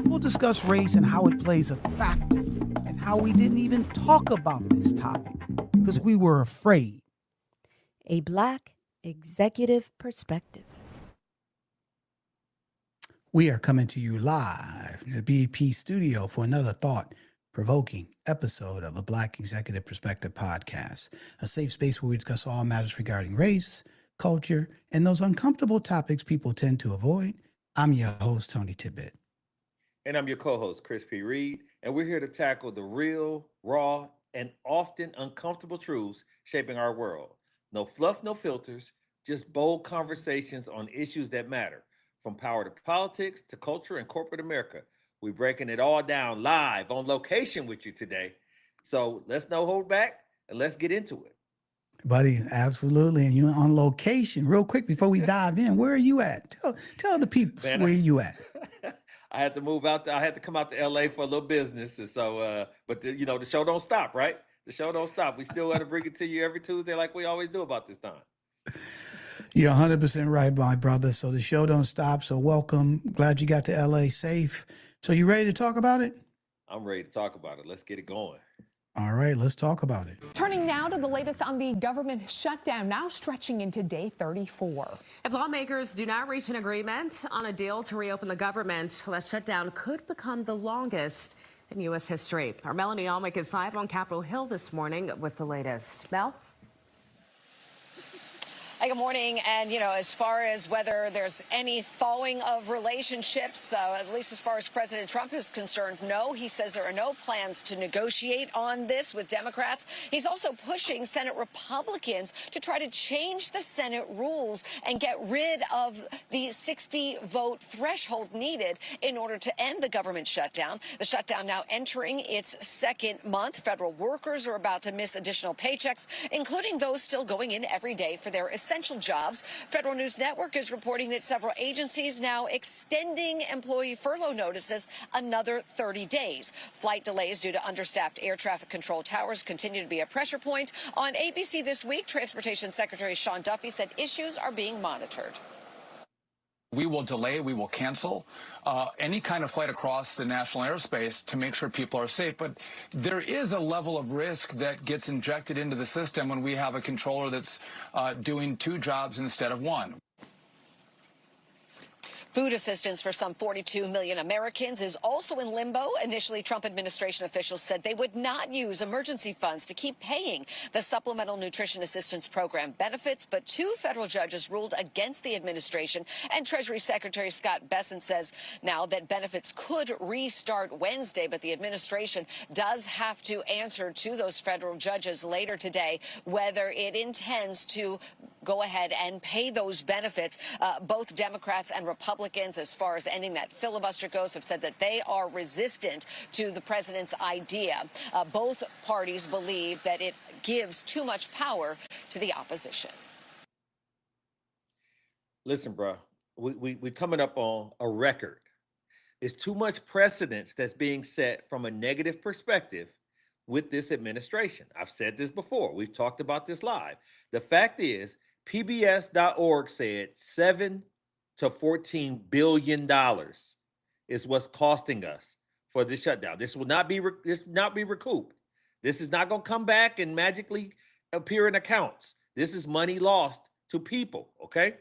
We'll discuss race and how it plays a factor, and how we didn't even talk about this topic because we were afraid. A Black executive perspective. We are coming to you live in the BEP studio for another thought-provoking episode of a Black Executive Perspective podcast, a safe space where we discuss all matters regarding race, culture, and those uncomfortable topics people tend to avoid. I'm your host, TonyTidbit. And I'm your co-host, Chris P. Reed, and we're here to tackle the real, raw, and often uncomfortable truths shaping our world. No fluff, no filters, just bold conversations on issues that matter. From power to politics to culture and corporate America, we're breaking it all down live on location with you today. So let's no hold back and let's get into it. Buddy, absolutely. And you're on location. Real quick before we dive in, where are you at? Tell the people where you at. I had to move out. I had to come out to LA for a little business, and so. But the show don't stop, right? The show don't stop. We still want to bring it to you every Tuesday, like we always do about this time. You're 100% right, my brother. So the show don't stop. So welcome. Glad you got to LA safe. So you ready to talk about it? I'm ready to talk about it. Let's get it going. All right, let's talk about it. Turning now to the latest on the government shutdown, now stretching into day 34. If lawmakers do not reach an agreement on a deal to reopen the government, well, that shutdown could become the longest in U.S. history. Our Melanie Almick is live on Capitol Hill this morning with the latest. Mel? Good morning. And, as far as whether there's any thawing of relationships, at least as far as President Trump is concerned, no. He says there are no plans to negotiate on this with Democrats. He's also pushing Senate Republicans to try to change the Senate rules and get rid of the 60-vote threshold needed in order to end the government shutdown. The shutdown now entering its second month. Federal workers are about to miss additional paychecks, including those still going in every day for their essential jobs. Federal News Network is reporting that several agencies now extending employee furlough notices another 30 days. Flight delays due to understaffed air traffic control towers continue to be a pressure point. On ABC this week, Transportation Secretary Sean Duffy said issues are being monitored. We will delay, we will cancel any kind of flight across the national airspace to make sure people are safe. But there is a level of risk that gets injected into the system when we have a controller that's doing two jobs instead of one. Food assistance for some 42 million Americans is also in limbo. Initially, Trump administration officials said they would not use emergency funds to keep paying the Supplemental Nutrition Assistance Program benefits, but two federal judges ruled against the administration, and Treasury Secretary Scott Bessent says now that benefits could restart Wednesday, but the administration does have to answer to those federal judges later today whether it intends to go ahead and pay those benefits. Both Democrats and Republicans, as far as ending that filibuster goes, have said that they are resistant to the president's idea. Both parties believe that it gives too much power to the opposition. Listen, bro, we're coming up on a record. It's too much precedence that's being set from a negative perspective with this administration. I've said this before. We've talked about this live. The fact is, PBS.org said $7 to $14 billion is what's costing us for this shutdown. This will not be recouped. This is not going to come back and magically appear in accounts. This is money lost to people. Okay,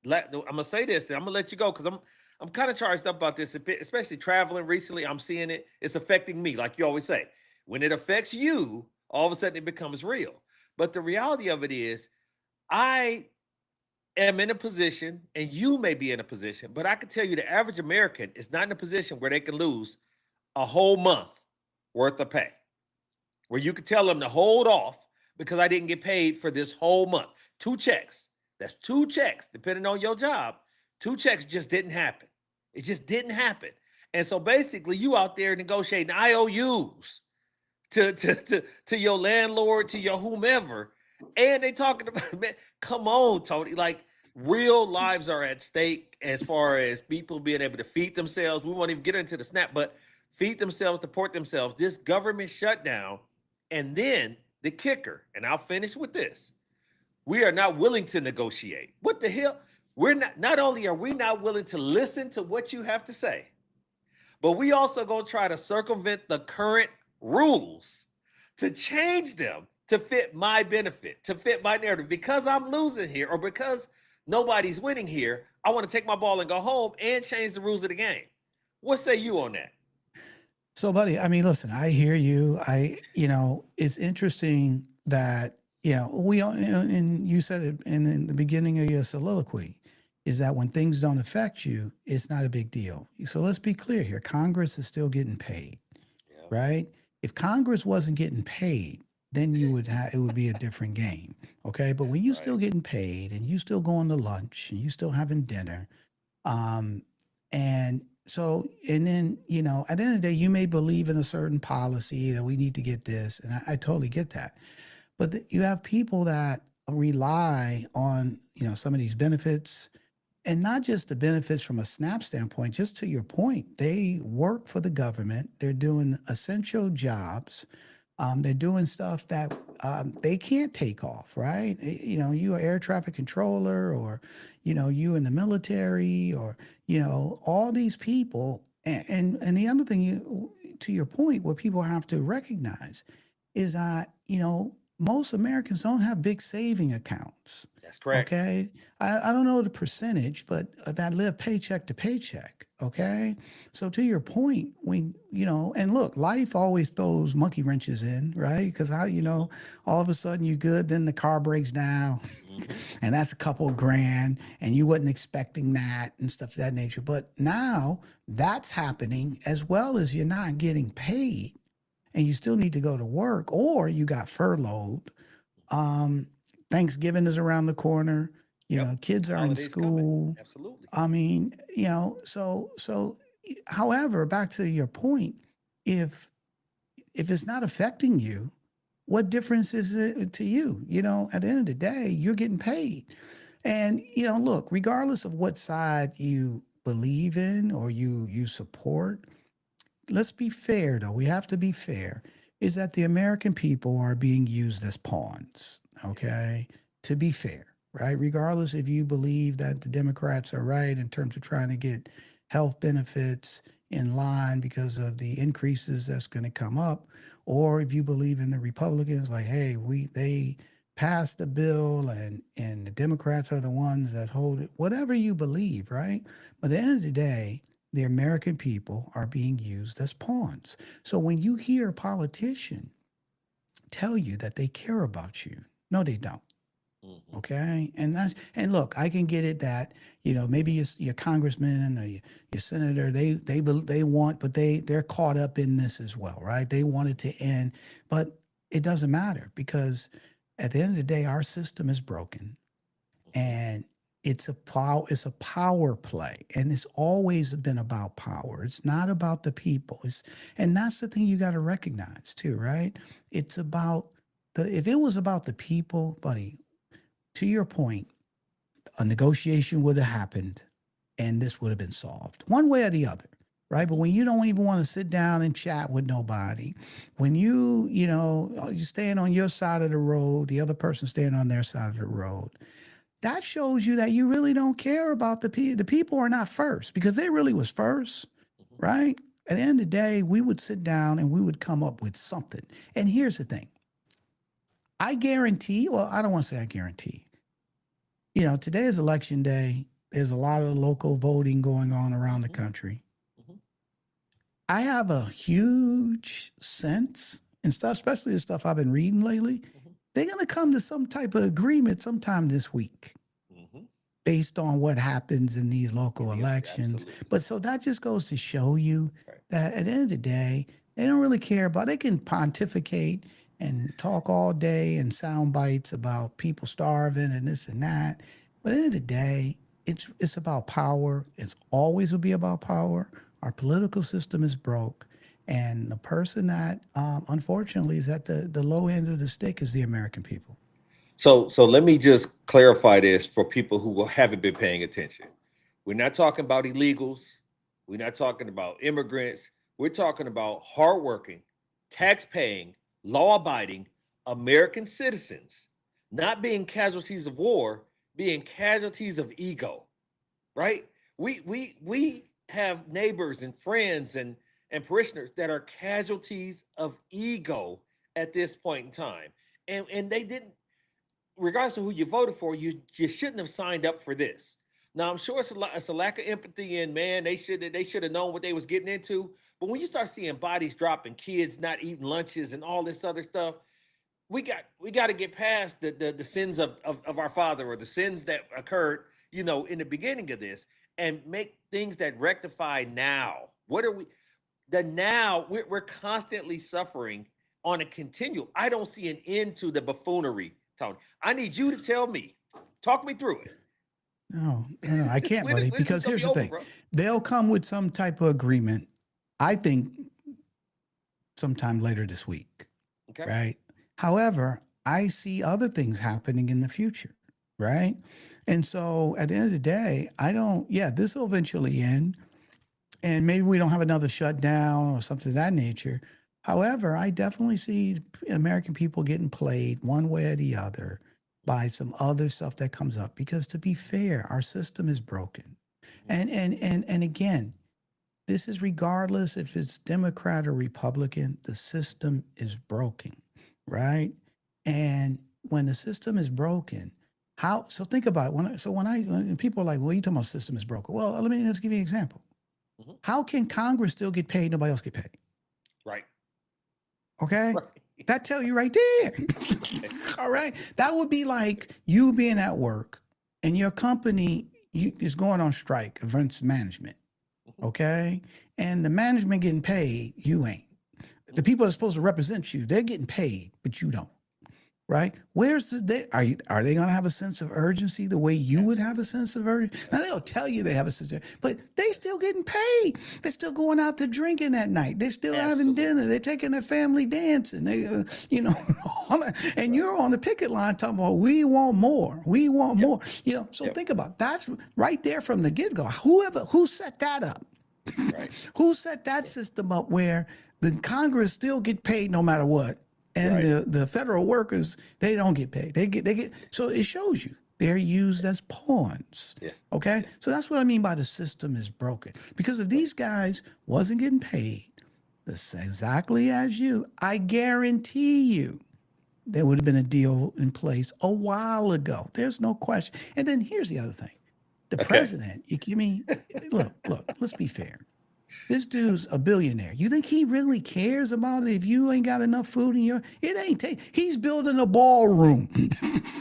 I'm gonna say this, and I'm gonna let you go because I'm kind of charged up about this, especially traveling recently. I'm seeing it. It's affecting me, like you always say. When it affects you, all of a sudden it becomes real. But the reality of it is, I am in a position, and you may be in a position, but I can tell you the average American is not in a position where they can lose a whole month worth of pay, where you could tell them to hold off because I didn't get paid for this whole month. 2 checks. That's 2 checks, depending on your job. 2 checks just didn't happen. It just didn't happen. And so basically you out there negotiating IOUs to your landlord, to your whomever. And they talking about, man, come on, Tony. Like, real lives are at stake as far as people being able to feed themselves. We won't even get into the snap, but feed themselves, support themselves. This government shutdown, and then the kicker, and I'll finish with this. We are not willing to negotiate. What the hell? Not only are we not willing to listen to what you have to say, but we also gonna try to circumvent the current rules to change them to fit my benefit, to fit my narrative. Because I'm losing here, or because nobody's winning here, I want to take my ball and go home and change the rules of the game. What say you on that? So, buddy, I mean, listen, I hear you. It's interesting that, we all, and you said it in the beginning of your soliloquy, is that when things don't affect you, it's not a big deal. So let's be clear here. Congress is still getting paid, Yeah. right? If Congress wasn't getting paid, then it would be a different game. Okay. But when you're still getting paid and you still going to lunch and you still having dinner, and so, and then, at the end of the day, you may believe in a certain policy that we need to get this, and I totally get that. But you have people that rely on, some of these benefits, and not just the benefits from a SNAP standpoint, just to your point, they work for the government. They're doing essential jobs. They're doing stuff that they can't take off, right? You are air traffic controller, or, you in the military, or, all these people. And the other thing, to your point, what people have to recognize is that, most Americans don't have big saving accounts. That's correct. Okay. I don't know the percentage, but that live paycheck to paycheck. Okay. So to your point, and look, life always throws monkey wrenches in, right? Because all of a sudden you're good, then the car breaks down and that's a couple of grand and you wasn't expecting that and stuff of that nature. But now that's happening, as well as you're not getting paid and you still need to go to work, or you got furloughed. Thanksgiving is around the corner. Kids are in school. Coming. Absolutely. I mean, so however, back to your point, if it's not affecting you, what difference is it to you? At the end of the day, you're getting paid. And, look, regardless of what side you believe in or you support, let's be fair, though. We have to be fair, is that the American people are being used as pawns, okay? To be fair, right? Regardless if you believe that the Democrats are right in terms of trying to get health benefits in line because of the increases that's going to come up, or if you believe in the Republicans, like, hey, they passed the bill and the Democrats are the ones that hold it, whatever you believe, right? But at the end of the day, the American people are being used as pawns. So when you hear a politician tell you that they care about you, no, they don't. Okay. And look, I can get it that, maybe your congressman or your senator, they want, but they're caught up in this as well, right? They want it to end, but it doesn't matter, because at the end of the day, our system is broken, and it's a power play, and it's always been about power. It's not about the people. And that's the thing you got to recognize too, right? It's about if it was about the people, buddy, to your point, a negotiation would have happened and this would have been solved one way or the other, right? But when you don't even want to sit down and chat with nobody, when you're staying on your side of the road, the other person staying on their side of the road, that shows you that you really don't care about the people. The people are not first, because they really was first, right? At the end of the day, we would sit down and we would come up with something. And here's the thing. I guarantee, well, I don't want to say I guarantee. Today is election day. There's a lot of local voting going on around the country. I have a huge sense and stuff, especially the stuff I've been reading lately. They're going to come to some type of agreement sometime this week based on what happens in these local elections. Absolutely. But so that just goes to show you that at the end of the day, they don't really care about, they can pontificate and talk all day and sound bites about people starving and this and that. But at the end of the day, it's about power. It's always will be about power. Our political system is broke. And the person that, unfortunately, is at the low end of the stick is the American people. So let me just clarify this for people who haven't been paying attention. We're not talking about illegals. We're not talking about immigrants. We're talking about hardworking, tax-paying, law-abiding American citizens, not being casualties of war, being casualties of ego, right? We have neighbors and friends and parishioners that are casualties of ego at this point in time. And they didn't, regardless of who you voted for, you shouldn't have signed up for this. Now I'm sure it's a lack of empathy, and man, they should have known what they was getting into. But when you start seeing bodies dropping, kids not eating lunches, and all this other stuff, we got to get past the sins of our father, or the sins that occurred, in the beginning of this, and make things that rectify now. What are we? We're constantly suffering on a continual. I don't see an end to the buffoonery, Tony. I need you to tell me, talk me through it. No, I can't, buddy, because here's the thing. Bro? They'll come with some type of agreement, I think, sometime later this week. Okay. Right. However, I see other things happening in the future. Right. And so at the end of the day, this will eventually end. And maybe we don't have another shutdown or something of that nature. However, I definitely see American people getting played one way or the other by some other stuff that comes up. Because to be fair, our system is broken. And again, this is regardless if it's Democrat or Republican, the system is broken, right? And when the system is broken, so think about it. When people are like, well, you talking about system is broken. Well, let's give you an example. Mm-hmm. How can Congress still get paid? Nobody else get paid. Right. Okay. Right. That tell you right there. All right. That would be like you being at work and your company is going on strike against management. Okay. And the management getting paid, you ain't. The people that are supposed to represent you, they're getting paid, but you don't. Right? Are they going to have a sense of urgency the way you would have a sense of urgency? Now they'll tell you they have a sense of, but they still getting paid. They're still going out to drinking at night. They're still having dinner. They're taking their family dancing. They, and you're on the picket line talking about, we want more. We want more. So think about it. That's right there from the get-go. Who set that up? Right. Who set that system up where the Congress still get paid no matter what? And the federal workers, they don't get paid. They get. So it shows you they're used as pawns. Yeah. Okay. Yeah. So that's what I mean by the system is broken. Because if these guys wasn't getting paid exactly as you, I guarantee you, there would have been a deal in place a while ago. There's no question. And then here's the other thing: the president. You give me look. Let's be fair. This dude's a billionaire. You think he really cares about it if you ain't got enough food in your? It ain't. He's building a ballroom,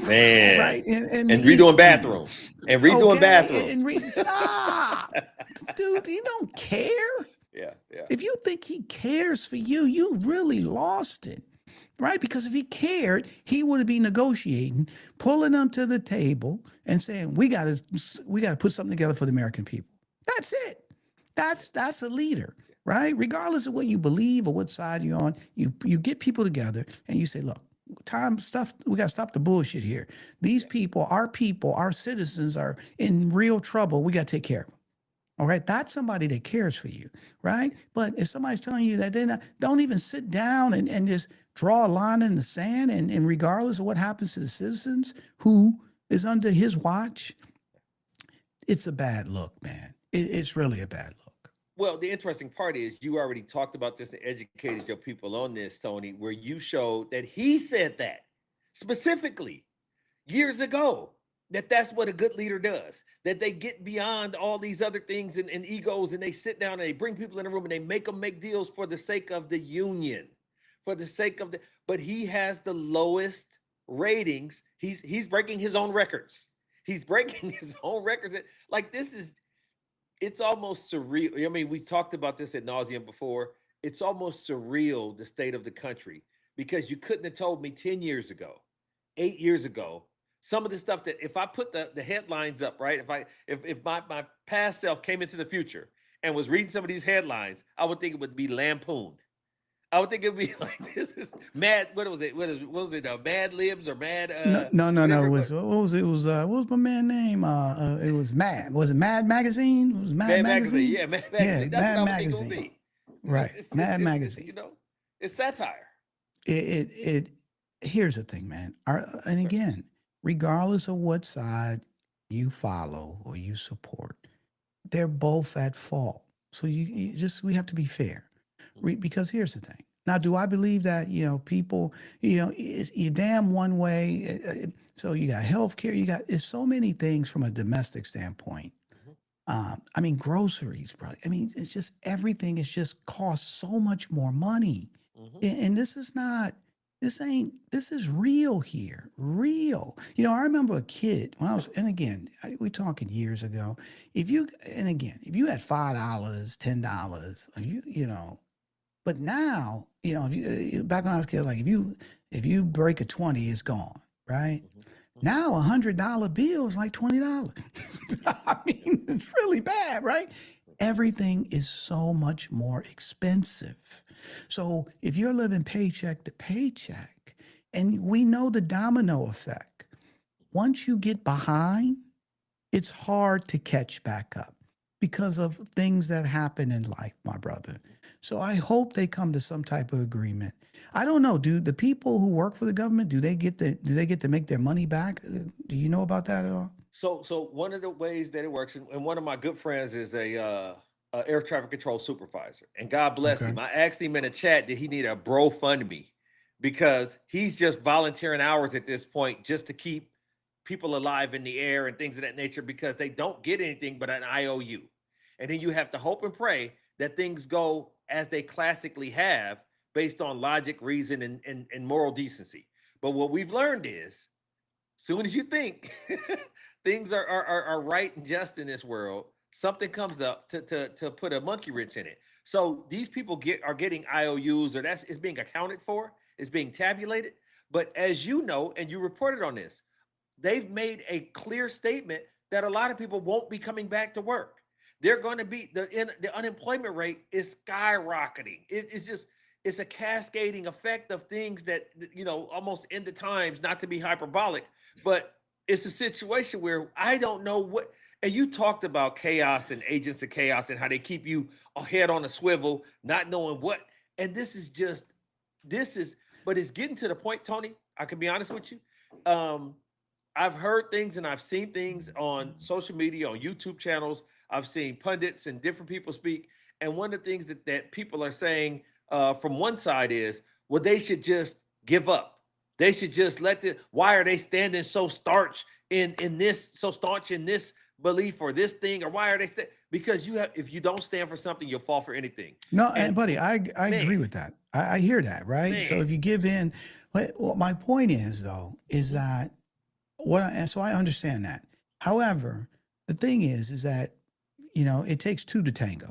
man. Right? And redoing bathrooms. And redoing bathrooms. Stop, dude. He don't care. Yeah. If you think he cares for you, you really lost it, right? Because if he cared, he would be negotiating, pulling them to the table, and saying, "We got to put something together for the American people." That's it. That's a leader, right? Regardless of what you believe or what side you're on, you get people together and you say, look, we got to stop the bullshit here. These people, our citizens are in real trouble. We got to take care of them. All right. That's somebody that cares for you, right? But if somebody's telling you that don't even sit down and just draw a line in the sand and regardless of what happens to the citizens who is under his watch, it's a bad look, man. It's really a bad look. Well, the interesting part is you already talked about this and educated your people on this, Tony, where you showed that he said that specifically years ago, that's what a good leader does, that they get beyond all these other things and egos, and they sit down and they bring people in the room and they make them make deals for the sake of the union, for the sake of but he has the lowest ratings. He's breaking his own records. He's breaking his own records. It's almost surreal. I mean, we talked about this ad nauseum before. It's almost surreal, the state of the country, because you couldn't have told me 10 years ago, 8 years ago, some of the stuff that if I put the headlines up, right? If my past self came into the future and was reading some of these headlines, I would think it would be lampooned. I would think it would be like, this is mad. What was it? What was it? Mad Libs or Mad? No. What was my man name? It was Mad. Was it Mad Magazine? It was Mad Magazine. Yeah, Mad Magazine. That's Mad what Magazine. I would think it would be. Right, Mad Magazine. It's satire. Here's the thing, man. And again, regardless of what side you follow or you support, they're both at fault. So we have to be fair. Because here's the thing. Now, do I believe that, people, you damn one way. So you got healthcare, it's so many things from a domestic standpoint. I mean, groceries, bro. I mean, it's just everything is just costs so much more money. And this is real here. Real. I remember a kid when I was, and again, we're talking years ago. If you had $5, $10, but now, back when I was a kid, like if you break a 20, it's gone, right? Now $100 bill is like $20. I mean, it's really bad, right? Everything is so much more expensive. So if you're living paycheck to paycheck, and we know the domino effect, once you get behind, it's hard to catch back up because of things that happen in life, my brother. So I hope they come to some type of agreement. I don't know, dude. The people who work for the government, do they get to make their money back? Do you know about that at all? So one of the ways that it works, and one of my good friends is a air traffic control supervisor, and God bless him. I asked him in a chat, did he need a bro fund me? Because he's just volunteering hours at this point just to keep people alive in the air and things of that nature, because they don't get anything but an IOU. And then you have to hope and pray that things go as they classically have, based on logic, reason, and moral decency. But what we've learned is, soon as you think things are right and just in this world, something comes up to put a monkey wrench in it. So these people are getting IOUs, or it's being accounted for, it's being tabulated. But as you know, and you reported on this, they've made a clear statement that a lot of people won't be coming back to work. They're going to be, the unemployment rate is skyrocketing. It's a cascading effect of things that, almost end the times, not to be hyperbolic, but it's a situation where I don't know what, and you talked about chaos and agents of chaos and how they keep you head on a swivel, not knowing what, and but it's getting to the point, Tony, I can be honest with you. I've heard things and I've seen things on social media, on YouTube channels. I've seen pundits and different people speak. And one of the things that people are saying from one side is, well, they should just give up. They should just why are they standing so staunch in this belief or this thing, or why are they because if you don't stand for something, you'll fall for anything. No, and buddy, I agree with that. I hear that, right? So if you give in, but my point is though, is that so I understand that. However, the thing is that, it takes two to tango.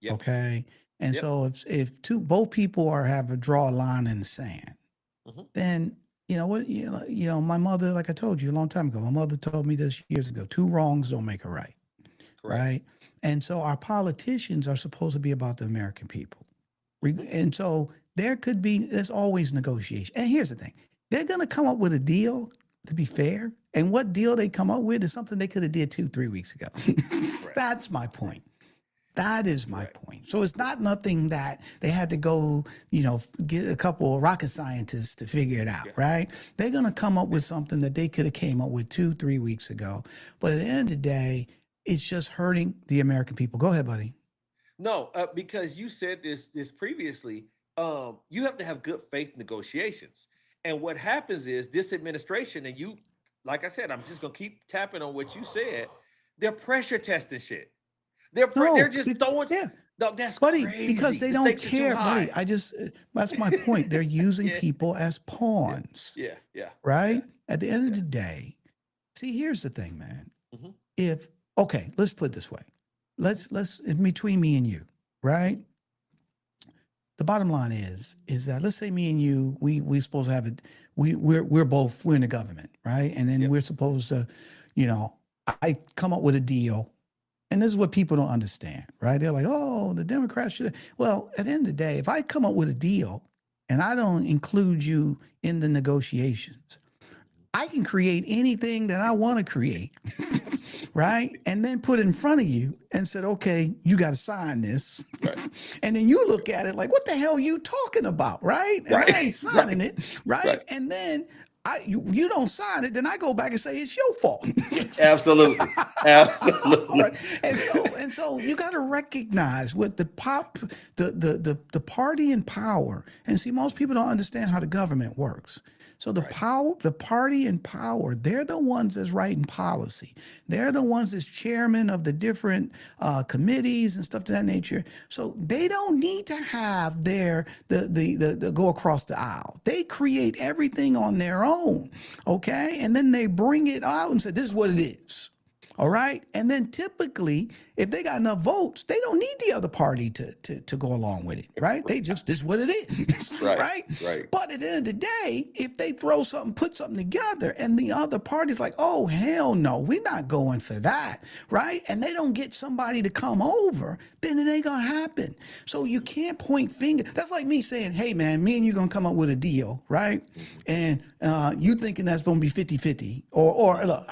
Yep. Okay. And so if both people draw a line in the sand, then my mother, like I told you a long time ago, my mother told me this years ago, 2 wrongs don't make a right. Correct. Right. And so our politicians are supposed to be about the American people. And so there's always negotiation. And here's the thing, they're going to come up with a deal, to be fair. And what deal they come up with is something they could have did 2-3 weeks ago. That's my point. That is my point. So it's not nothing that they had to go, get a couple of rocket scientists to figure it out, right? They're going to come up with something that they could have came up with 2-3 weeks ago. But at the end of the day, it's just hurting the American people. Go ahead, buddy. No, because you said this previously, you have to have good faith negotiations. And what happens is this administration, and you, like I said, I'm just going to keep tapping on what you said, they're pressure testing shit. They're just throwing. Yeah. No, that's buddy, crazy. Because they don't care, buddy. That's my point. They're using people as pawns. Yeah. Right? At the end of the day, see, here's the thing, man. Okay, let's put it this way. Let's between me and you, right? The bottom line is that, let's say me and you, we're supposed to have it. We're in the government, right? And then we're supposed to, I come up with a deal. And this is what people don't understand, right? They're like, oh, the Democrats should. Well, at the end of the day, if I come up with a deal and I don't include you in the negotiations, I can create anything that I want to create, right? And then put it in front of you and said, okay, you got to sign this. Right. And then you look at it like, what the hell are you talking about, right? And I ain't signing it, right? And then you don't sign it, then I go back and say it's your fault. Absolutely. Absolutely. Right? And so you got to recognize what the party in power, and see, most people don't understand how the government works. So the party in power, they're the ones that's writing policy. They're the ones that's chairman of the different committees and stuff to that nature. So they don't need to have the go across the aisle. They create everything on their own, okay? And then they bring it out and say, this is what it is. All right. And then typically, if they got enough votes, they don't need the other party to go along with it. Right. They just, this is what it is. Right. But at the end of the day, if they throw something, put something together and the other party's like, oh, hell no, we're not going for that. Right. And they don't get somebody to come over, then it ain't going to happen. So you can't point fingers. That's like me saying, hey, man, me and you going to come up with a deal. Right. And you thinking that's going to be 50-50 or look,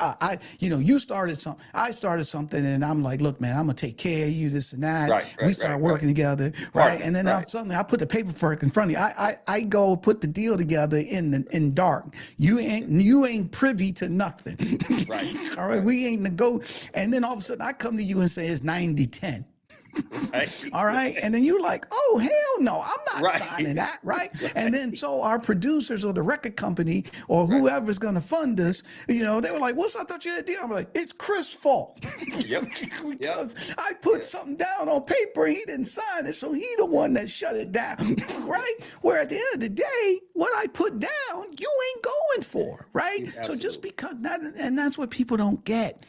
you started something. I started something and I'm like, look, man, I'm going to take care of you, this and that. We start working together. Right. And then suddenly I put the paperwork in front of you. I go put the deal together in dark. You ain't privy to nothing. All right. We ain't and then all of a sudden I come to you and say it's 90-10. All right. And then you're like, oh, hell no, I'm not signing that. Right. And then so our producers or the record company or whoever's going to fund us, they were like, I thought you had a deal. I'm like, it's Chris' fault. Because I put something down on paper. He didn't sign it. So he the one that shut it down. Right. Where at the end of the day, what I put down, you ain't going for. Right. So just because that's what people don't get.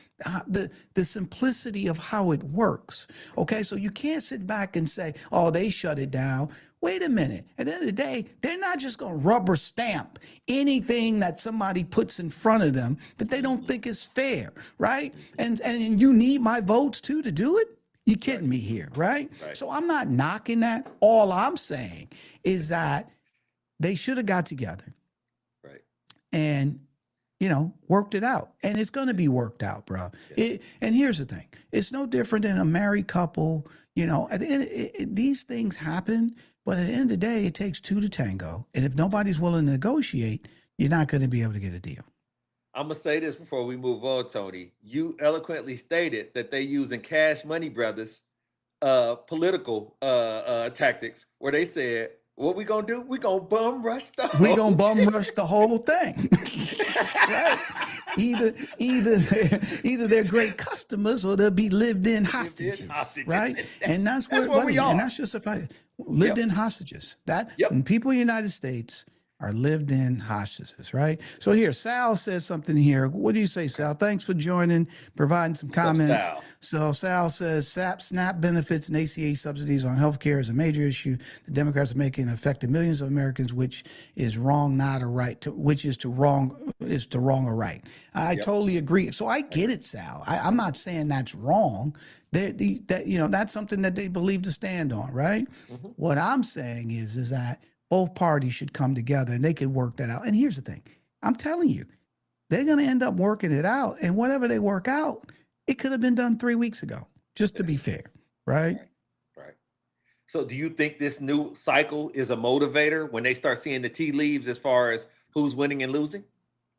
The simplicity of how it works. Okay, so you can't sit back and say, oh, they shut it down. Wait a minute. At the end of the day, they're not just going to rubber stamp anything that somebody puts in front of them that they don't think is fair, right? And you need my votes too to do it? You kidding me here, right? So I'm not knocking that. All I'm saying is that they should have got together. And worked it out. And it's going to be worked out, bro. And here's the thing. It's no different than a married couple. At the end, these things happen, but at the end of the day, it takes two to tango. And if nobody's willing to negotiate, you're not going to be able to get a deal. I'm going to say this before we move on, Tony. You eloquently stated that they using Cash Money Brothers political tactics where they said, what we gonna do? We gonna bum rush the whole thing. Right? Either they're great customers or they'll be lived-in hostages, right? And that's what we are. And that's just a fact. Lived-in hostages. And people in the United States are lived-in hostages, right? So here, Sal says something here. What do you say, Sal? Thanks for joining, providing some comments. So Sal says, SNAP benefits and ACA subsidies on healthcare is a major issue. The Democrats are making affecting millions of Americans, which is wrong, not a right. Which is to wrong a right. I totally agree. So I get it, Sal. I'm not saying that's wrong. That's something that they believe to stand on, right? Mm-hmm. What I'm saying is that both parties should come together and they can work that out. And here's the thing. I'm telling you, they're going to end up working it out. And whatever they work out, it could have been done 3 weeks ago, just to be fair. Right. So do you think this new cycle is a motivator when they start seeing the tea leaves as far as who's winning and losing?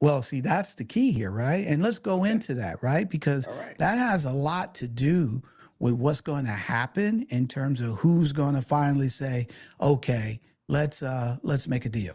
Well, see, that's the key here, right? And let's go into that, right? Because that has a lot to do with what's going to happen in terms of who's going to finally say, okay, let's make a deal.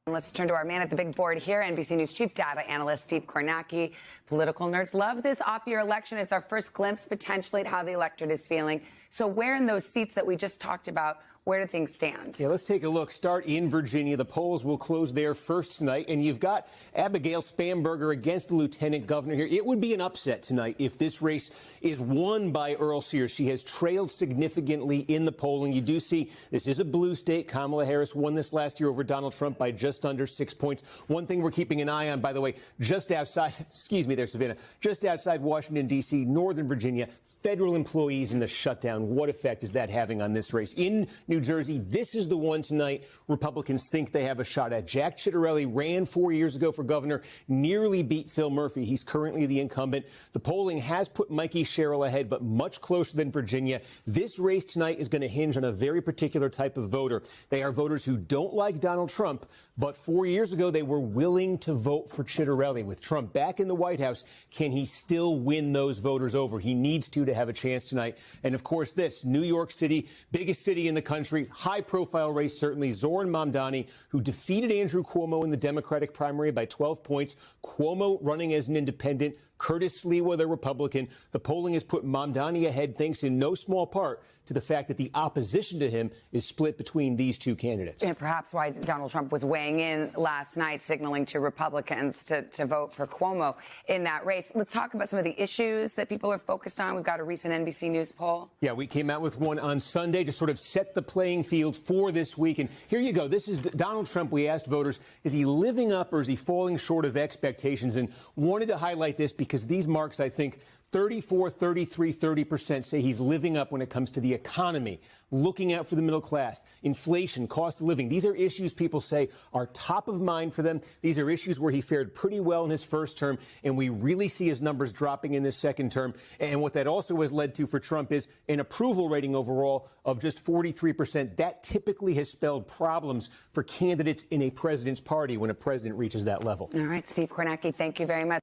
Let's turn to our man at the big board here, NBC News chief data analyst Steve Kornacki. Political nerds love this off-year election. It's our first glimpse potentially at how the electorate is feeling. So where in those seats that we just talked about, where do things stand? Yeah, let's take a look. Start in Virginia. The polls will close there first tonight. And you've got Abigail Spanberger against the lieutenant governor here. It would be an upset tonight if this race is won by Earl Sears. She has trailed significantly in the polling. You do see this is a blue state. Kamala Harris won this last year over Donald Trump by just under 6 points. One thing we're keeping an eye on, by the way, just outside, excuse me there, Savannah, just outside Washington, D.C., Northern Virginia, federal employees in the shutdown. What effect is that having on this race? In New New Jersey, this is the one tonight Republicans think they have a shot at. Jack Ciattarelli ran 4 years ago for governor, nearly beat Phil Murphy. He's currently the incumbent. The polling has put Mikey Sherrill ahead, but much closer than Virginia. This race tonight is going to hinge on a very particular type of voter. They are voters who don't like Donald Trump, but 4 years ago they were willing to vote for Ciattarelli. With Trump back in the White House, can he still win those voters over? He needs to have a chance tonight. And of course, this New York City, biggest city in the country, high-profile race, certainly. Zoran Mamdani, who defeated Andrew Cuomo in the Democratic primary by 12 points. Cuomo running as an independent. Curtis Sliwa, the Republican. The polling has put Mamdani ahead, thanks in no small part to the fact that the opposition to him is split between these two candidates. And perhaps why Donald Trump was weighing in last night, signaling to Republicans to vote for Cuomo in that race. Let's talk about some of the issues that people are focused on. We've got a recent NBC News poll. Yeah, we came out with one on Sunday to sort of set the playing field for this week. And here you go. This is Donald Trump. We asked voters, is he living up or is he falling short of expectations? And wanted to highlight this because these marks, I think, 34, 33, 30% say he's living up when it comes to the economy, looking out for the middle class, inflation, cost of living. These are issues people say are top of mind for them. These are issues where he fared pretty well in his first term, and we really see his numbers dropping in this second term. And what that also has led to for Trump is an approval rating overall of just 43%. That typically has spelled problems for candidates in a president's party when a president reaches that level. All right, Steve Kornacki, thank you very much.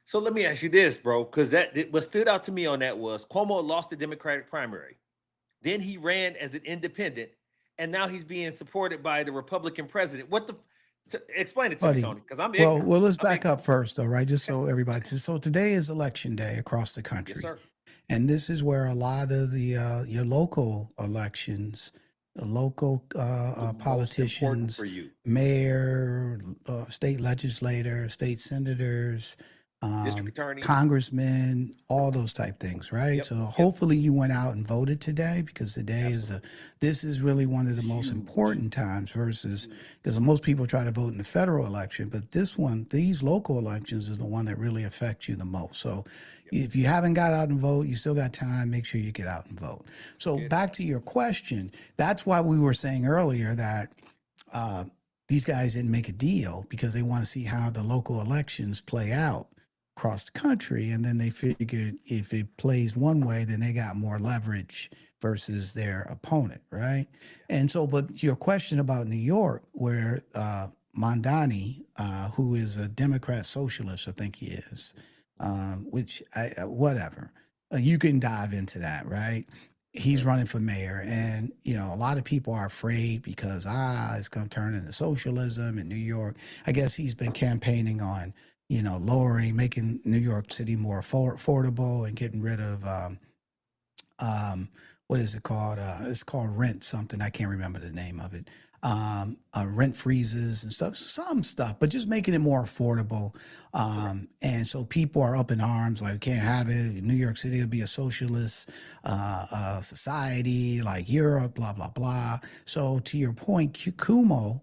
So let me ask you this, bro, because what stood out to me on that was Cuomo lost the Democratic primary. Then he ran as an independent, and now he's being supported by the Republican president. Explain it to me, Tony, because I'm ignorant. Well, let's back up first, though, right? Just so everybody. So today is election day across the country. Yes, sir. And this is where a lot of the your local elections, the local politicians, for you. Mayor, state legislator, state senators, District attorney, congressmen, all those type things, right? Yep, So hopefully you went out and voted today, because today this is really one of the most important times versus, because most people try to vote in the federal election, but these local elections is the one that really affects you the most. So if you haven't got out and vote, you still got time, make sure you get out and vote. So back to your question, that's why we were saying earlier that these guys didn't make a deal, because they want to see how the local elections play out across the country, and then they figured if it plays one way, then they got more leverage versus their opponent, right? And so, but your question about New York, where Mamdani, who is a Democrat socialist, I think he is, which whatever, you can dive into that, right? He's running for mayor, and a lot of people are afraid because it's going to turn into socialism in New York. I guess he's been campaigning on making New York City more affordable and getting rid of, what is it called? It's called rent something. I can't remember the name of it. Rent freezes and some stuff, but just making it more affordable. And so people are up in arms, like, can't have it. In New York City will be a socialist society like Europe, blah, blah, blah. So to your point, Cuomo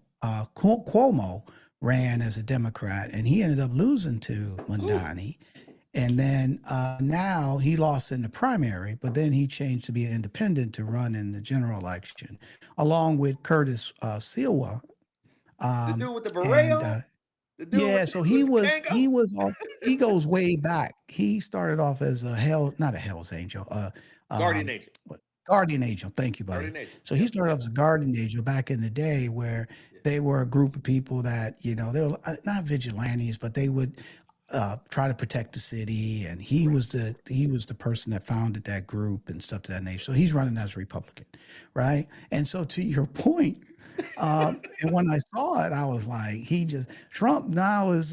ran as a Democrat, and he ended up losing to Mamdani. And then now he lost in the primary, but then he changed to be an independent to run in the general election, along with Curtis Sliwa. The dude with the beret. So he goes way back. He started off as not a Hell's Angel, Guardian Angel. Guardian Angel. Thank you, buddy. So he started off as a Guardian Angel back in the day, where they were a group of people that, they were not vigilantes, but they would try to protect the city. And he was the person that founded that group and stuff to that nature. So he's running as a Republican, right? And so to your point, and when I saw it, I was like, Trump now is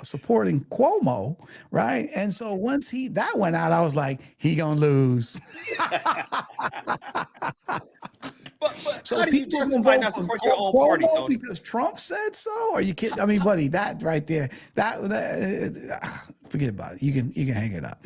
supporting Cuomo, right? And so once that went out, I was like, he gonna lose. But so how do you justify not support your own party, Tony? Because Trump said so? Are you kidding? I mean, buddy, that right there, that forget about it. You can hang it up.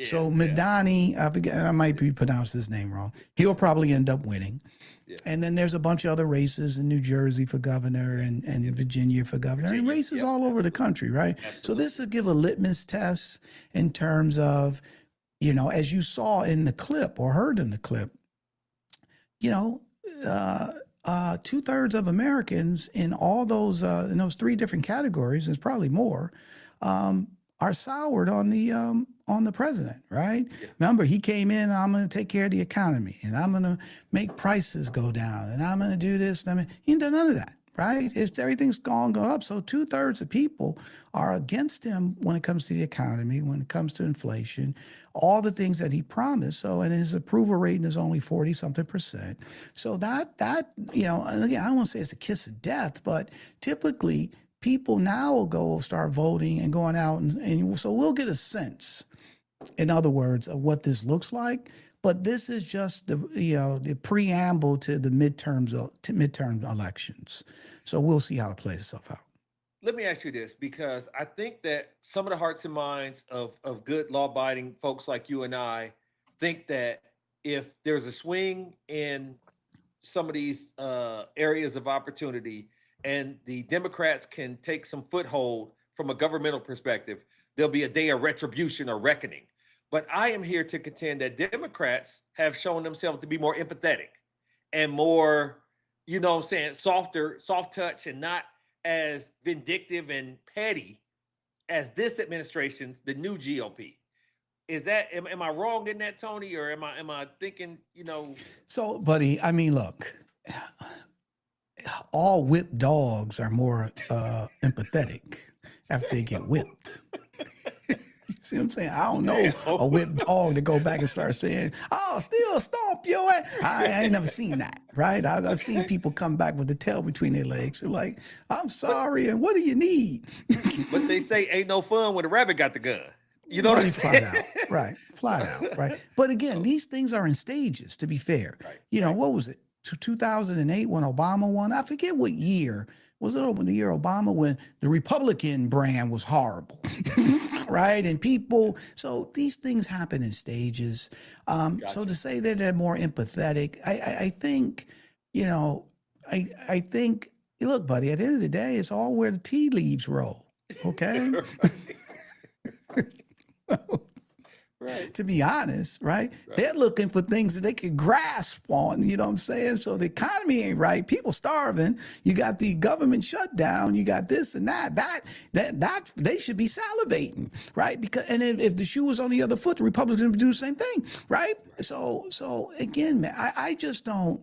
So Mamdani, I might be pronouncing his name wrong. He'll probably end up winning. Yeah. And then there's a bunch of other races in New Jersey for governor and Virginia for governor, and races all over the country, right? Absolutely. So this will give a litmus test in terms of as you saw in the clip or heard in the clip, you know, 2/3 of Americans in all those in those three different categories, there's probably more, are soured on the president, right? Yeah. Remember, he came in, I'm going to take care of the economy, and I'm going to make prices go down, and I'm going to do this. And he ain't done none of that, right? Everything's gone up. So 2/3 of people are against him when it comes to the economy, when it comes to inflation, all the things that he promised. So, and his approval rating is only 40-something%. So that, and again, I don't want to say it's a kiss of death, but typically people now will go start voting and going out. And so we'll get a sense, in other words, of what this looks like. But this is just the preamble to the midterm elections. So we'll see how it plays itself out. Let me ask you this, because I think that some of the hearts and minds of good law-abiding folks like you and I think that if there's a swing in some of these areas of opportunity and the Democrats can take some foothold from a governmental perspective, there'll be a day of retribution or reckoning. But I am here to contend that Democrats have shown themselves to be more empathetic and more, soft touch, and not as vindictive and petty as this administration's, the new GOP. Is that, am I wrong in that, Tony, or am I thinking, So, buddy, I mean, look, all whipped dogs are more empathetic after they get whipped. See what I'm saying? I don't know a whipped dog to go back and start saying, "Oh, still stomp your ass." I ain't never seen that, right? I've seen people come back with the tail between their legs. They're like, "I'm saying, and what do you need?" But they say ain't no fun when the rabbit got the gun. You know what I'm saying? Flat out, right? Flat out, right? But again, these things are in stages, to be fair. Right. What was it? 2008 when Obama won? I forget what year. Was it the year Obama, when the Republican brand was horrible, right? And so these things happen in stages. Gotcha. So to say that they're more empathetic, I think, I think, look, buddy, at the end of the day, it's all where the tea leaves roll, okay? Right. To be honest, right? They're looking for things that they can grasp on, you know what I'm saying? So the economy ain't right. People starving. You got the government shutdown. You got this and that. That's they should be salivating, right? Because if the shoe was on the other foot, the Republicans would do the same thing, right? So again, man, I just don't,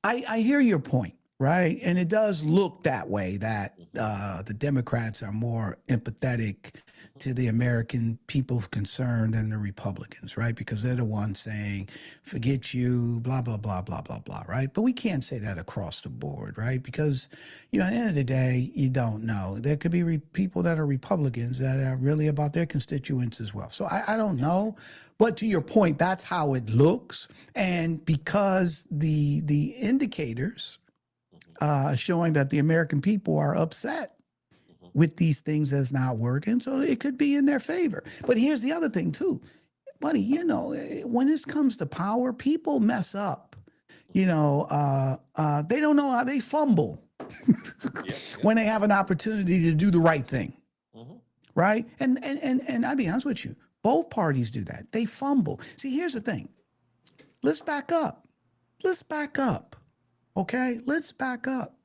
I hear your point, right? And it does look that way, that the Democrats are more empathetic to the American people's concern than the Republicans, right? Because they're the ones saying, forget you, blah, blah, blah, blah, blah, blah, right? But we can't say that across the board, right? Because, at the end of the day, you don't know. There could be people that are Republicans that are really about their constituents as well. So I don't know. But to your point, that's how it looks. And because the indicators showing that the American people are upset with these things that's not working, so it could be in their favor. But here's the other thing too, buddy. When this comes to power, people mess up. They don't know how they fumble when they have an opportunity to do the right thing, right? And I'll be honest with you, both parties do that. They fumble. See, here's the thing. Let's back up. Okay, let's back up.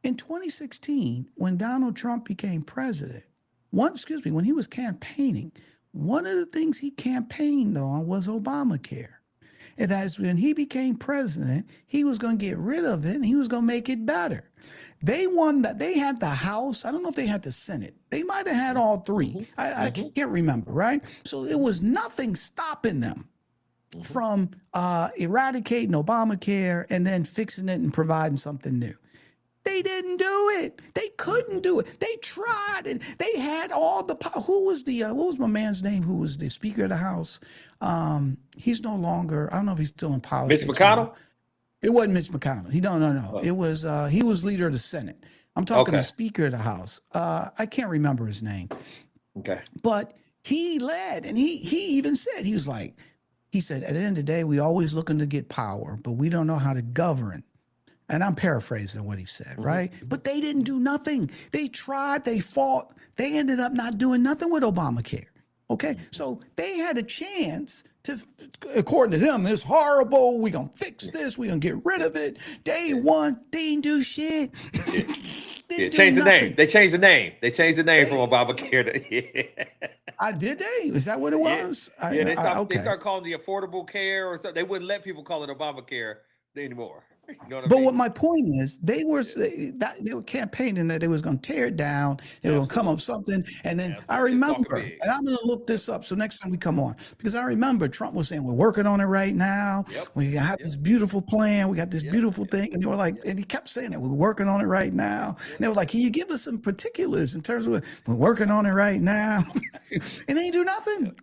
In 2016, when Donald Trump became president, when he was campaigning, one of the things he campaigned on was Obamacare. And that's when he became president, he was going to get rid of it and he was going to make it better. They won that. They had the House. I don't know if they had the Senate. They might have had all three. I can't remember, right? So there was nothing stopping them from eradicating Obamacare and then fixing it and providing something new. They didn't do it. They couldn't do it. They tried, and they had all the power. Who was what was my man's name? Who was the Speaker of the House? He's no longer. I don't know if he's still in politics. Mitch McConnell. Now. It wasn't Mitch McConnell. No. Oh. It was. He was leader of the Senate. I'm talking the Speaker of the House. I can't remember his name. Okay. But he led, and he even said, he said, at the end of the day, we always looking to get power, but we don't know how to govern. And I'm paraphrasing what he said, right? But they didn't do nothing. They tried, they fought, they ended up not doing nothing with Obamacare. Okay, so they had a chance to, according to them, it's horrible. We're gonna fix this. We're gonna get rid of it. Day one, they didn't do shit. Yeah, Didn't do change the name. nothing. They changed the name. They changed the name from Obamacare to. Did they? Is that what it was? Yeah, they stopped. Okay. They started calling the Affordable Care or something. They wouldn't let people call it Obamacare anymore. You know what I But mean? what my point is, they were campaigning that they was going to tear it down. They were going to come up with something, and then I remember, and I'm going to look this up. So next time we come on, because I remember Trump was saying we're working on it right now. We have this beautiful plan. We got this beautiful thing, and they were like, and he kept saying it. We're working on it right now. And they were like, can you give us some particulars in terms of we're working on it right now? And they ain't do nothing.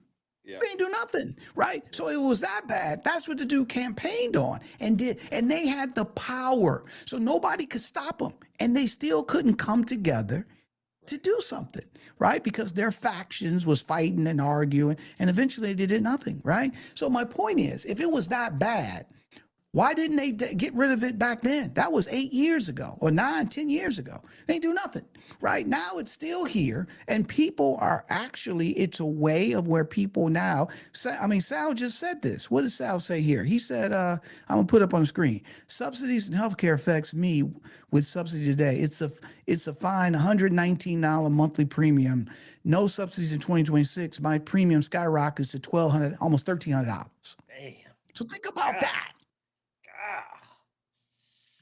They ain't do nothing, right? So it was that bad. That's what the dude campaigned on and did. And they had the power. So nobody could stop them. And they still couldn't come together to do something, right? Because their factions was fighting and arguing. And eventually they did nothing, right? So my point is, if it was that bad, why didn't they get rid of it back then? That was 8 years ago or 9, 10 years ago. They do nothing. Right now it's still here. And people are actually, it's a way of where people now, I mean, Sal just said this. What did Sal say here? He said, I'm going to put up on the screen. Subsidies and healthcare affects me with subsidy today. It's a fine $119 monthly premium. No subsidies in 2026. My premium skyrockets to $1,200, almost $1,300. Damn. So think about that.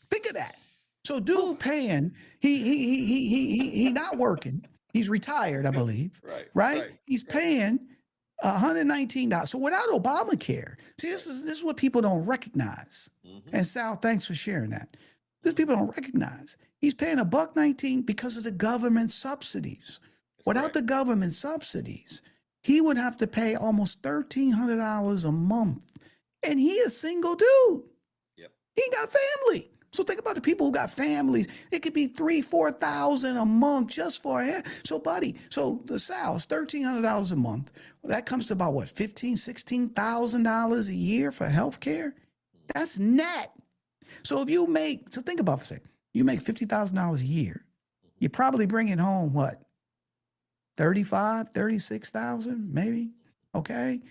Think of that. So dude paying, he not working. He's retired, I believe. Right? He's paying $119. So without Obamacare, see, this is what people don't recognize. And Sal, thanks for sharing that. This people don't recognize. He's paying $119 because of the government subsidies. Without the government subsidies, he would have to pay almost $1,300 a month. And he a single dude. He ain't got family. So think about the people who got families. It could be $3,000, $4,000 a month just for him. So, buddy, so the Sal's $1,300 a month. Well, that comes to about what, $15,000, $16,000 a year for health care? That's net. So if you make, so think about it for a second. You make $50,000 a year. You're probably bringing home what? 35, 36,000 maybe. Okay.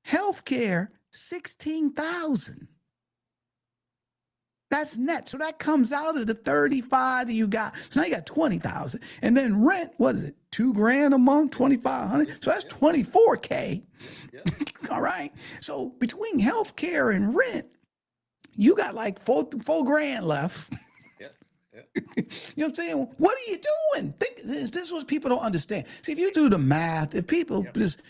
Health care, 16,000. That's net. So that comes out of the 35 that you got. So now you got 20,000. And then rent, what is it? $2,000 a month, 2,500. So that's 24K. All right. So between healthcare and rent, you got like four grand left. You know what I'm saying? What are you doing? This is what people don't understand. See, if you do the math, if people just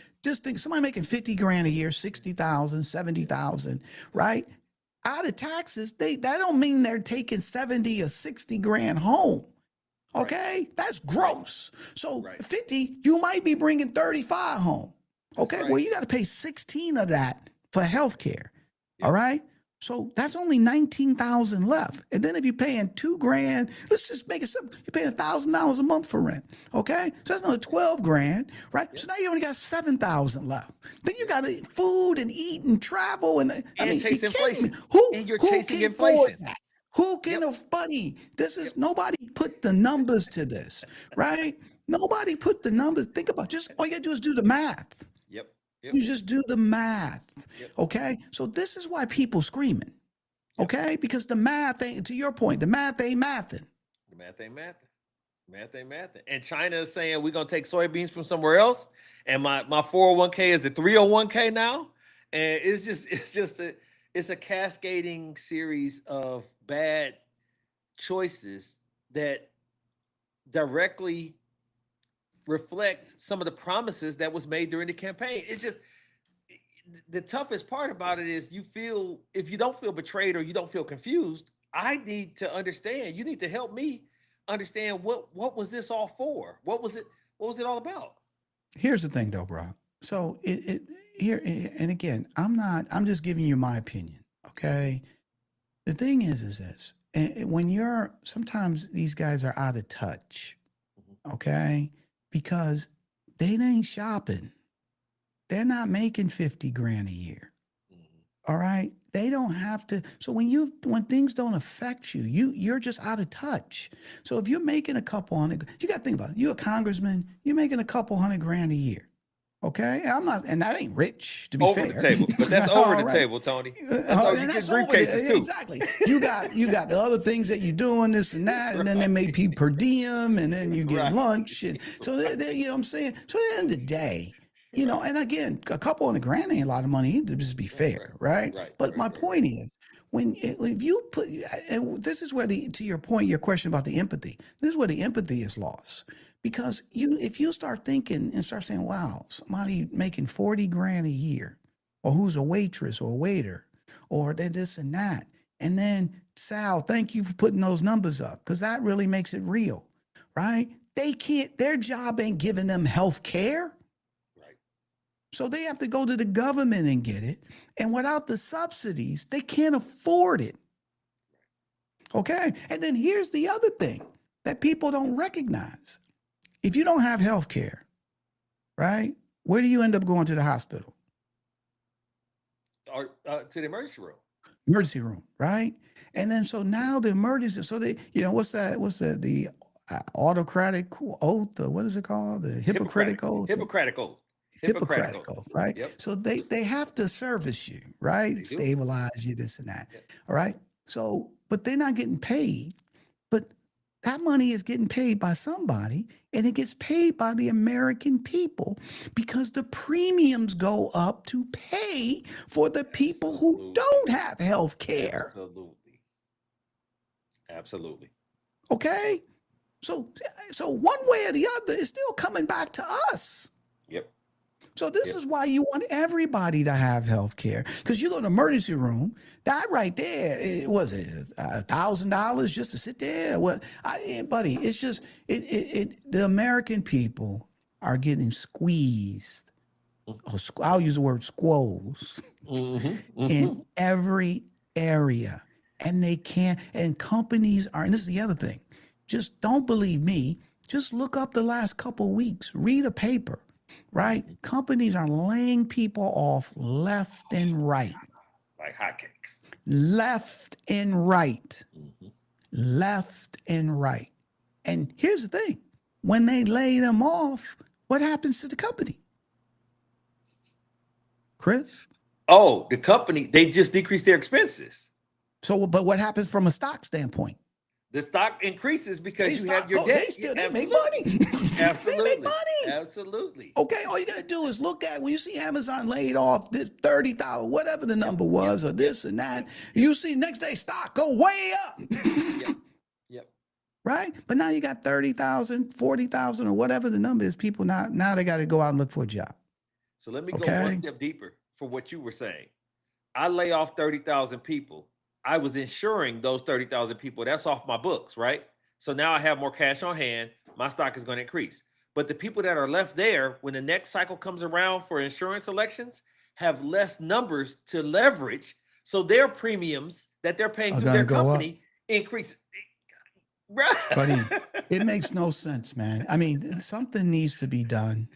think somebody making 50 grand a year, 60,000, 70,000, right? Out of taxes, that don't mean they're taking 70 or 60 grand home. Okay, that's gross. So 50, you might be bringing 35 home. Okay, well, you got to pay 16 of that for healthcare. All right, so that's only 19,000 left. And then if you're paying $2,000, let's just make it simple. You're paying $1,000 a month for rent. Okay, so that's another 12 grand, right? So now you only got 7,000 left. Then you got to food and eat and travel and I mean, chase inflation. Who You're can chasing afford inflation. that? Who can buddy? This is nobody put the numbers to this, right? Nobody put the numbers. Think about just all you gotta do is do the math. You just do the math. Okay. So this is why people screaming. Okay, because the math ain't, to your point, the math ain't mathing. The math ain't mathing. Math ain't mathing. And China is saying we're gonna take soybeans from somewhere else. And my 401k is the 301k now. And it's a cascading series of bad choices that directly reflect some of the promises that was made during the campaign. It's just the toughest part about it is if you don't feel betrayed or you don't feel confused, I need to understand. You need to help me understand what was this all for? What was it all about? Here's the thing though, bro. So here, and again, I'm just giving you my opinion. Okay. The thing is this, when sometimes these guys are out of touch. Okay. Because they ain't shopping. They're not making 50 grand a year. All right. They don't have to. So when things don't affect you, you're just out of touch. So if you're making a couple hundred, you got to think about it. You're a congressman, you're making a couple $100 grand a year. Okay, I'm not, and that ain't rich to be Over fair. the table, but that's over the All right. table, Tony. That's And you that's get over there. briefcases too. Exactly. You got the other things that you're doing, this and that, and then they may be per diem, and then you get Right. lunch, and so you know what I'm saying. So at the end of the day, you know, and again, a couple on the grand ain't a lot of money either. Just be fair, right? But my point is, if you put, and this is where to your point, your question about the empathy, this is where the empathy is lost. Because if you start thinking and start saying, wow, somebody making 40 grand a year, or who's a waitress or a waiter, or this and that. And then, Sal, thank you for putting those numbers up, because that really makes it real, right? Their job ain't giving them health care. Right. So they have to go to the government and get it. And without the subsidies, they can't afford it. Okay. And then here's the other thing that people don't recognize. If you don't have health care, right, where do you end up going to the hospital? Or to the emergency room. Emergency room, right? And then so now the emergency, so they, you know, what's that? The autocratic oath? What is it called? The Hippocratic oath? Hippocratic oath. Hippocratic oath, right? Yep. So they have to service you, right? They do. Stabilize you, this and that. Yep. All right. So, but they're not getting paid. But that money is getting paid by somebody, and it gets paid by the American people because the premiums go up to pay for the people who don't have health care. Absolutely. Okay? So one way or the other, it's still coming back to us. Yep. So this is why you want everybody to have health care. Because you go to the emergency room, that right there, was it $1,000 just to sit there? Buddy, it's just the American people are getting squeezed. I'll use the word squoze in every area. And they can't, and companies are, and this is the other thing, just don't believe me. Just look up the last couple of weeks, read a paper. Right? Companies are laying people off left and right. Like hotcakes. Left and right. Left and right. And here's the thing. When they lay them off, what happens to the company? Chris? Oh, the company, they just decrease their expenses. So, but what happens from a stock standpoint? The stock increases because you have your debt. They make money. Absolutely. They make money. Absolutely. Okay, all you got to do is look at when you see Amazon laid off this 30,000, whatever the number was, or this and that. You see next day stock go way up. Yep. Right? But now you got 30,000, 40,000, or whatever the number is. People now they got to go out and look for a job. So let me go one step deeper for what you were saying. I lay off 30,000 people. I was insuring those 30,000 people. That's off my books, right? So now I have more cash on hand. My stock is going to increase. But the people that are left there, when the next cycle comes around for insurance elections, have less numbers to leverage. So their premiums that they're paying through their company increase. Buddy, it makes no sense, man. I mean, something needs to be done.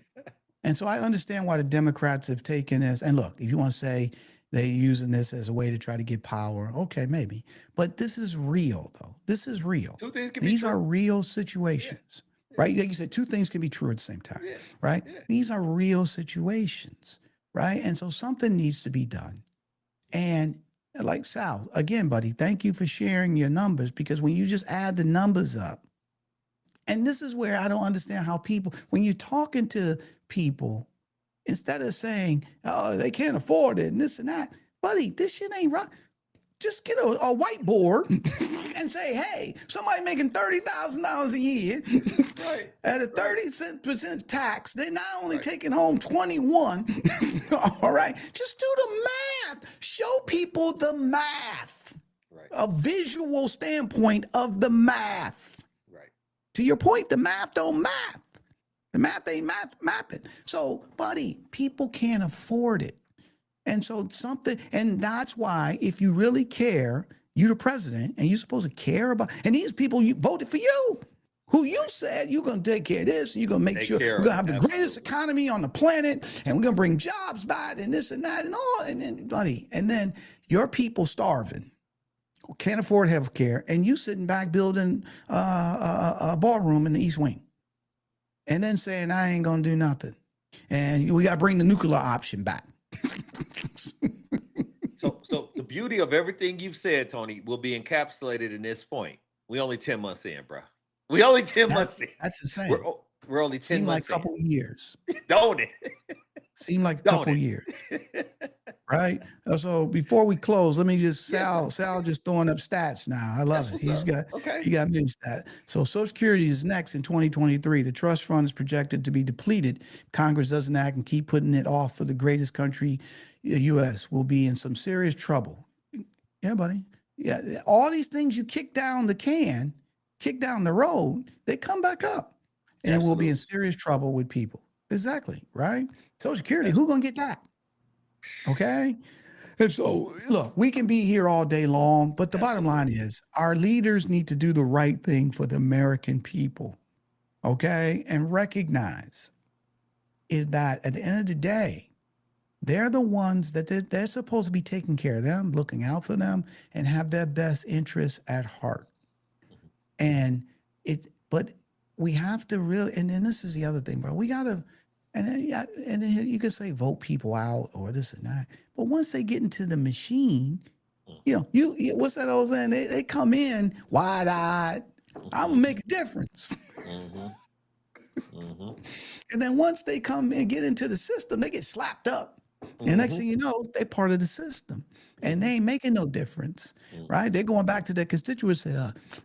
And so I understand why the Democrats have taken this. And look, if you want to say, they're using this as a way to try to get power. Okay, maybe. But this is real, though. This is real. Two things can be These true. are real situations, right? Like you said, two things can be true at the same time, right? These are real situations, right? And so something needs to be done. And like Sal, again, buddy, thank you for sharing your numbers, because when you just add the numbers up, and this is where I don't understand how people, when you're talking to people, instead of saying, oh, they can't afford it and this and that, buddy, this shit ain't right. Just get a whiteboard and say, hey, somebody making $30,000 a year at a 30% tax, they're not only taking home 21, all right? Just do the math. Show people the math, a visual standpoint of the math. Right. To your point, the math don't math. The math ain't mapping. So, buddy, people can't afford it. And so and that's why if you really care, you're the president and you're supposed to care about, and these people you voted for you, who you said you're going to take care of this, and you're going to make sure we're going to have the greatest economy on the planet, and we're going to bring jobs back and this and that and all, and then, buddy, and then your people starving, can't afford health care, and you sitting back building a ballroom in the East Wing. And then saying, I ain't going to do nothing. And we got to bring the nuclear option back. So the beauty of everything you've said, Tony, will be encapsulated in this point. We only 10 months in, bro. We only 10 months in. That's insane. We're only 10 Seemed like months a couple years. Don't it? Seemed like a couple years. Right? So before we close, let me just, Sal just throwing up stats now. I love it. He got many stats. So Social Security is next in 2023. The trust fund is projected to be depleted. Congress doesn't act and keep putting it off for the greatest country, U.S. will be in some serious trouble. Yeah, buddy. Yeah. All these things you kick down the road, they come back up. And we'll be in serious trouble with people. Exactly. Right? Social Security, who's going to get that? Okay. And so, look, we can be here all day long, but the bottom line is our leaders need to do the right thing for the American people. Okay. And recognize is that at the end of the day, they're the ones that they're supposed to be taking care of them, looking out for them, and have their best interests at heart. But we have to really, and then this is the other thing, bro. We got to, and then you can say vote people out or this and that. But once they get into the machine, what's that old saying? They come in wide-eyed. I'm gonna make a difference. And then once they come and get into the system, they get slapped up. And next thing you know, they're part of the system. And they ain't making no difference, right? They're going back to their constituents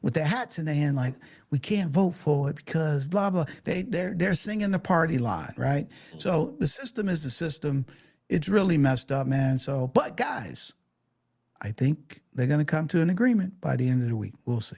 with their hats in their hand, like, we can't vote for it because blah, blah. They're singing the party line, right? So the system is the system. It's really messed up, man. So, but guys, I think they're going to come to an agreement by the end of the week. We'll see.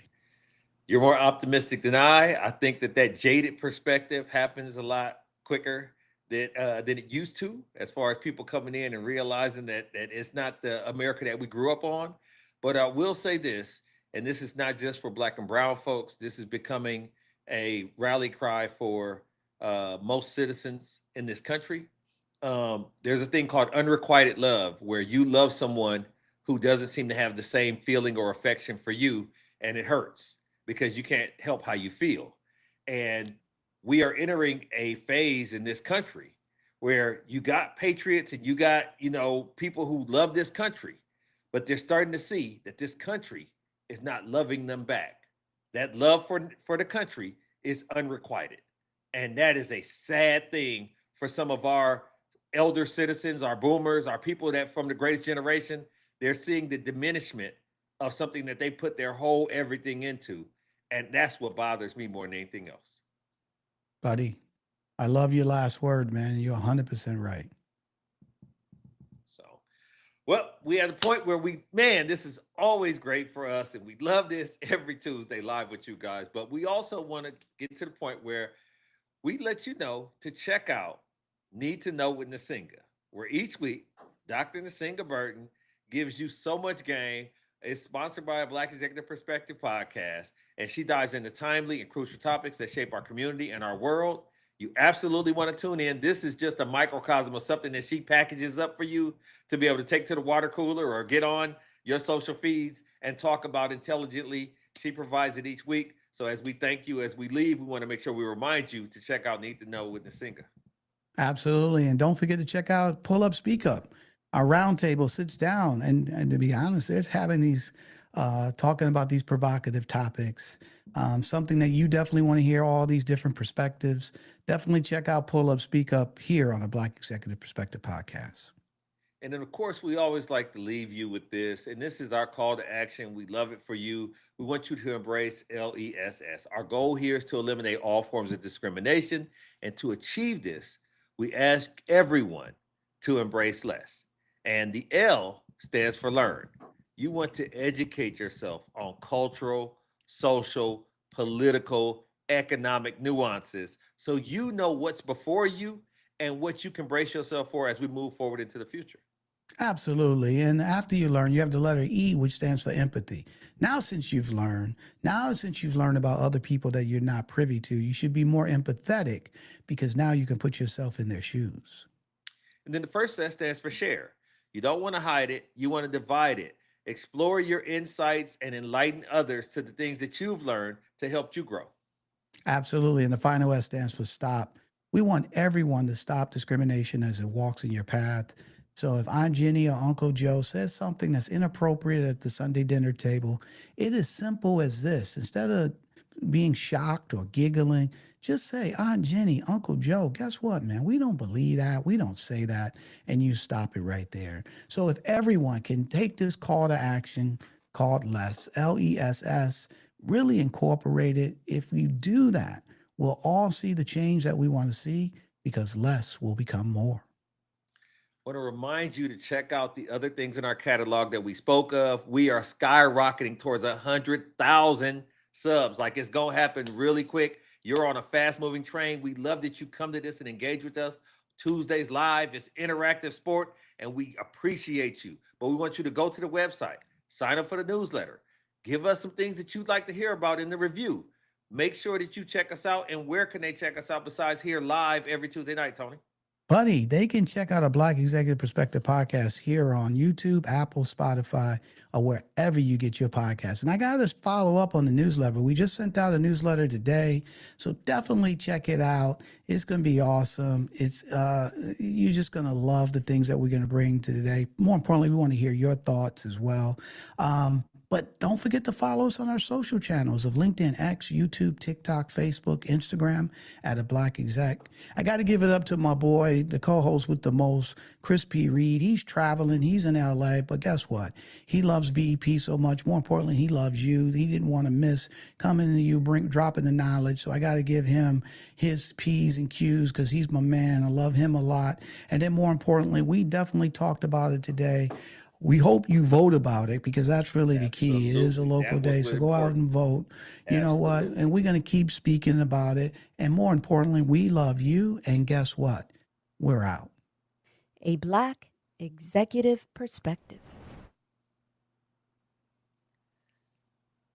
You're more optimistic than I. I think that jaded perspective happens a lot quicker than it used to, as far as people coming in and realizing that it's not the America that we grew up on. But I will say this, and this is not just for Black and brown folks. This is becoming a rally cry for most citizens in this country. There's a thing called unrequited love, where you love someone who doesn't seem to have the same feeling or affection for you, and it hurts because you can't help how you feel. And we are entering a phase in this country where you got patriots and you got, people who love this country, but they're starting to see that this country is not loving them back. That love for the country is unrequited. And that is a sad thing for some of our elder citizens, our boomers, our people that from the greatest generation. They're seeing the diminishment of something that they put their whole everything into. And that's what bothers me more than anything else. Buddy, I love your last word, man. You're 100% right. So, well, we at the point where this is always great for us, and we love this every Tuesday live with you guys. But we also want to get to the point where we let you know to check out Need to Know with Nsinga, where each week, Dr. Nsinga Burton gives you so much game. It's sponsored by a Black Executive Perspective podcast, and she dives into timely and crucial topics that shape our community and our world. You absolutely want to tune in. This is just a microcosm of something that she packages up for you to be able to take to the water cooler or get on your social feeds and talk about intelligently. She provides it each week. So as we thank you, as we leave, we want to make sure we remind you to check out Need to Know with Nsinga. Absolutely. And don't forget to check out Pull Up, Speak Up. Our roundtable sits down and to be honest, they're having these, talking about these provocative topics, something that you definitely want to hear all these different perspectives. Definitely check out Pull Up, Speak Up here on the Black Executive Perspective podcast. And then, of course, we always like to leave you with this, and this is our call to action. We love it for you. We want you to embrace LESS. Our goal here is to eliminate all forms of discrimination, and to achieve this, we ask everyone to embrace less. And the L stands for learn. You want to educate yourself on cultural, social, political, economic nuances so you know what's before you and what you can brace yourself for as we move forward into the future. Absolutely. And after you learn, you have the letter E, which stands for empathy. Now, since you've learned about other people that you're not privy to, you should be more empathetic, because now you can put yourself in their shoes. And then the first S stands for share. You don't want to hide it. You want to divide it. Explore your insights and enlighten others to the things that you've learned to help you grow. Absolutely. And the final S stands for stop. We want everyone to stop discrimination as it walks in your path. So if Aunt Jenny or Uncle Joe says something that's inappropriate at the Sunday dinner table, it is simple as this. Instead of being shocked or giggling, just say, Aunt Jenny, Uncle Joe, guess what, man? We don't believe that. We don't say that. And you stop it right there. So if everyone can take this call to action called LESS, LESS, really incorporate it, if you do that, we'll all see the change that we want to see because less will become more. I want to remind you to check out the other things in our catalog that we spoke of. We are skyrocketing towards 100,000 subs. Like, it's going to happen really quick. You're on a fast moving train. We love that you come to this and engage with us. Tuesdays live, it's interactive sport, and we appreciate you. But we want you to go to the website, sign up for the newsletter, give us some things that you'd like to hear about in the review. Make sure that you check us out. And where can they check us out besides here live every Tuesday night, Tony? Buddy, they can check out a Black Executive Perspective podcast here on YouTube, Apple, Spotify, or wherever you get your podcasts. And I got to follow up on the newsletter. We just sent out a newsletter today, so definitely check it out. It's going to be awesome. It's you're just going to love the things that we're going to bring to today. More importantly, we want to hear your thoughts as well. But don't forget to follow us on our social channels of LinkedIn, X, YouTube, TikTok, Facebook, Instagram at A Black Exec. I got to give it up to my boy, the co-host with the most, Chris P. Reed. He's traveling. He's in LA. But guess what? He loves BEP so much. More importantly, he loves you. He didn't want to miss coming to you, dropping the knowledge. So I got to give him his P's and Q's because he's my man. I love him a lot. And then more importantly, we definitely talked about it today. We hope you vote about it because that's really the key. It is a local day, so go out and vote. You know what? And we're going to keep speaking about it. And more importantly, we love you. And guess what? We're out. A Black Executive Perspective.